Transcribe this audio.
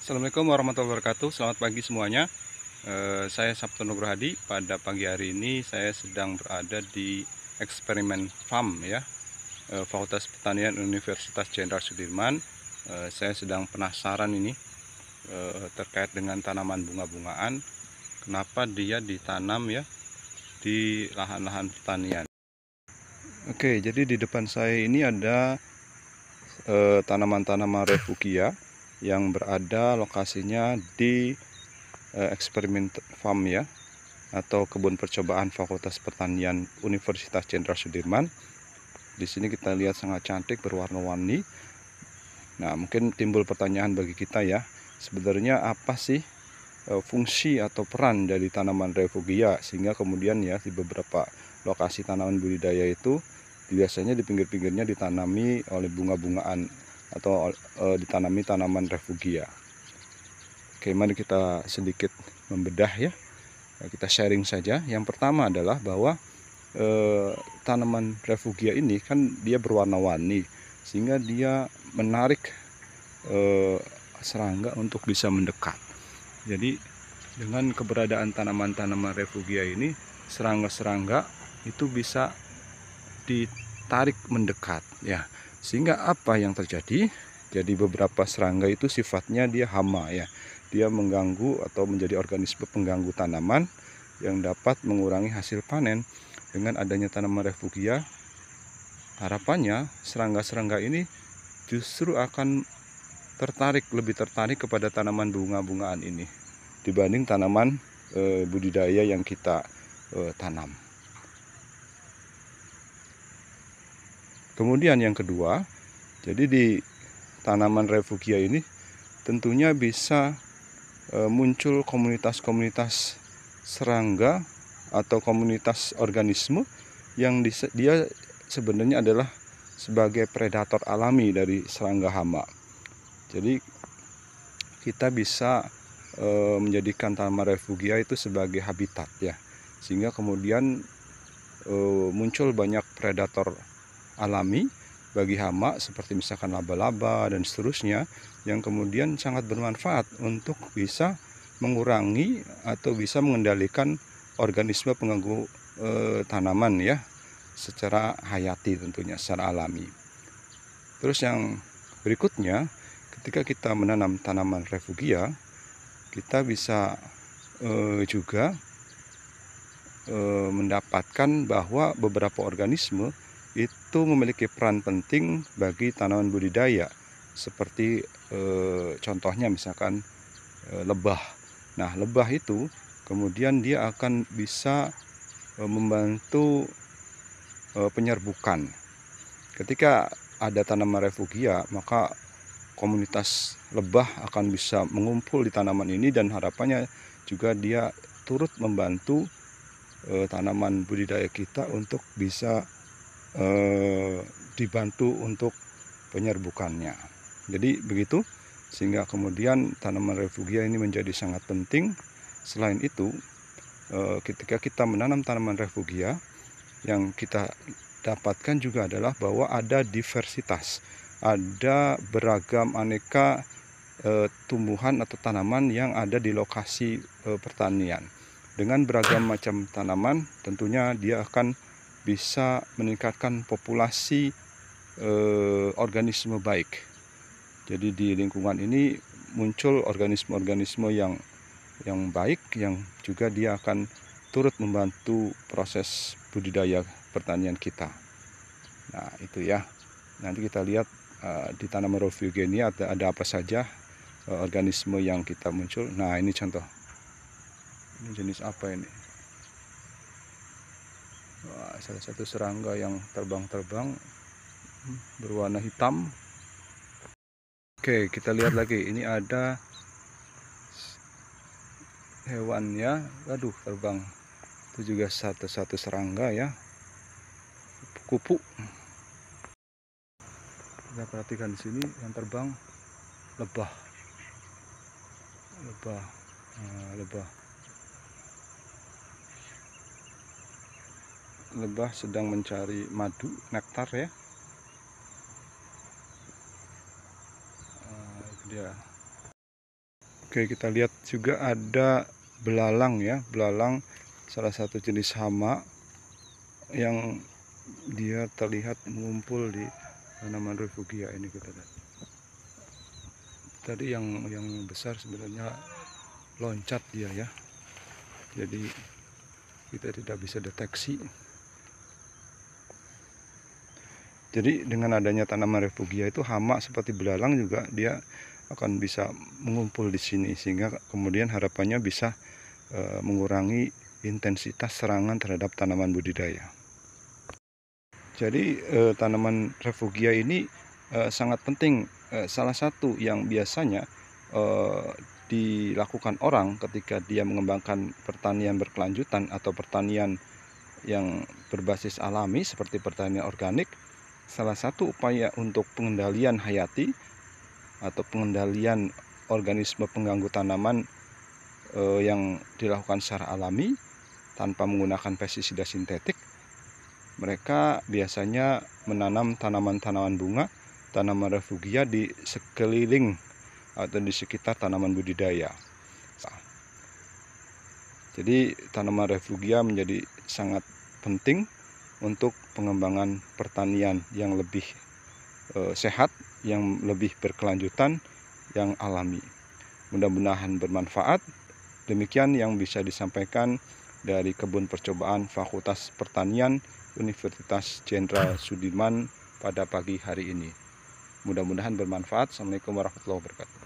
Assalamualaikum warahmatullahi wabarakatuh. Selamat pagi semuanya. Saya Sabto Nugroho Hadi. Pada pagi hari ini saya sedang berada di eksperimen farm ya, Fakultas Pertanian Universitas Jenderal Sudirman. Saya sedang penasaran ini terkait dengan tanaman bunga-bungaan. Kenapa dia ditanam ya di lahan-lahan pertanian? Oke, jadi di depan saya ini ada tanaman-tanaman refugia yang berada lokasinya di eksperimen farm ya, atau kebun percobaan Fakultas Pertanian Universitas Jenderal Sudirman. Di sini kita lihat sangat cantik, berwarna-warni. Nah, mungkin timbul pertanyaan bagi kita ya, sebenarnya apa sih fungsi atau peran dari tanaman refugia, sehingga kemudian ya di beberapa lokasi tanaman budidaya itu biasanya di pinggir-pinggirnya ditanami oleh bunga-bungaan atau ditanami tanaman refugia. Oke, mari kita sedikit membedah ya. Kita sharing saja. Yang pertama adalah bahwa tanaman refugia ini kan dia berwarna-warni, sehingga dia menarik serangga untuk bisa mendekat. Jadi dengan keberadaan tanaman-tanaman refugia ini, serangga-serangga itu bisa ditarik mendekat ya. Sehingga apa yang terjadi? Jadi beberapa serangga itu sifatnya dia hama ya. Dia mengganggu atau menjadi organisme pengganggu tanaman yang dapat mengurangi hasil panen. Dengan adanya tanaman refugia, harapannya serangga-serangga ini justru akan lebih tertarik kepada tanaman bunga-bungaan ini dibanding tanaman budidaya yang kita tanam. Kemudian yang kedua, jadi di tanaman refugia ini tentunya bisa muncul komunitas-komunitas serangga atau komunitas organisme yang dia sebenarnya adalah sebagai predator alami dari serangga hama. Jadi kita bisa menjadikan tanaman refugia itu sebagai habitat ya, sehingga kemudian muncul banyak predator alami bagi hama seperti misalkan laba-laba dan seterusnya, yang kemudian sangat bermanfaat untuk bisa mengurangi atau bisa mengendalikan organisme pengganggu tanaman ya, secara hayati tentunya, secara alami. Terus yang berikutnya, ketika kita menanam tanaman refugia, kita bisa juga mendapatkan bahwa beberapa organisme itu memiliki peran penting bagi tanaman budidaya, seperti contohnya misalkan lebah. Nah, lebah itu kemudian dia akan bisa membantu penyerbukan. Ketika ada tanaman refugia, maka komunitas lebah akan bisa mengumpul di tanaman ini, dan harapannya juga dia turut membantu tanaman budidaya kita untuk bisa dibantu untuk penyerbukannya. Jadi begitu, sehingga kemudian tanaman refugia ini menjadi sangat penting. Selain itu, ketika kita menanam tanaman refugia, yang kita dapatkan juga adalah bahwa ada diversitas, ada beragam aneka tumbuhan atau tanaman yang ada di lokasi pertanian. Dengan beragam macam tanaman, tentunya dia akan bisa meningkatkan populasi organisme baik. Jadi di lingkungan ini muncul organisme-organisme yang baik, yang juga dia akan turut membantu proses budidaya pertanian kita. Nah, itu ya. Nanti kita lihat di tanaman refugia ini ada apa saja organisme yang kita muncul. Nah, ini contoh. Ini jenis apa ini? Wah, salah satu serangga yang terbang-terbang berwarna hitam. Oke, kita lihat lagi. Ini ada hewannya. Aduh, terbang. Itu juga satu serangga ya. Kupu. Kita perhatikan di sini yang terbang lebah. Lebah sedang mencari madu, nektar ya. Itu dia. Oke, kita lihat juga ada belalang ya, belalang salah satu jenis hama yang dia terlihat mengumpul di tanaman refugia ini. Kita lihat tadi yang besar sebenarnya loncat dia ya, jadi kita tidak bisa deteksi. Jadi dengan adanya tanaman refugia itu, hama seperti belalang juga dia akan bisa mengumpul di sini, sehingga kemudian harapannya bisa mengurangi intensitas serangan terhadap tanaman budidaya. Jadi tanaman refugia ini sangat penting. Salah satu yang biasanya dilakukan orang ketika dia mengembangkan pertanian berkelanjutan atau pertanian yang berbasis alami seperti pertanian organik, salah satu upaya untuk pengendalian hayati atau pengendalian organisme pengganggu tanaman yang dilakukan secara alami tanpa menggunakan pestisida sintetik, mereka biasanya menanam tanaman-tanaman bunga, tanaman refugia di sekeliling atau di sekitar tanaman budidaya. Jadi tanaman refugia menjadi sangat penting untuk pengembangan pertanian yang lebih sehat, yang lebih berkelanjutan, yang alami. Mudah-mudahan bermanfaat. Demikian yang bisa disampaikan dari Kebun Percobaan Fakultas Pertanian Universitas Jenderal Sudirman pada pagi hari ini. Mudah-mudahan bermanfaat. Assalamualaikum warahmatullahi wabarakatuh.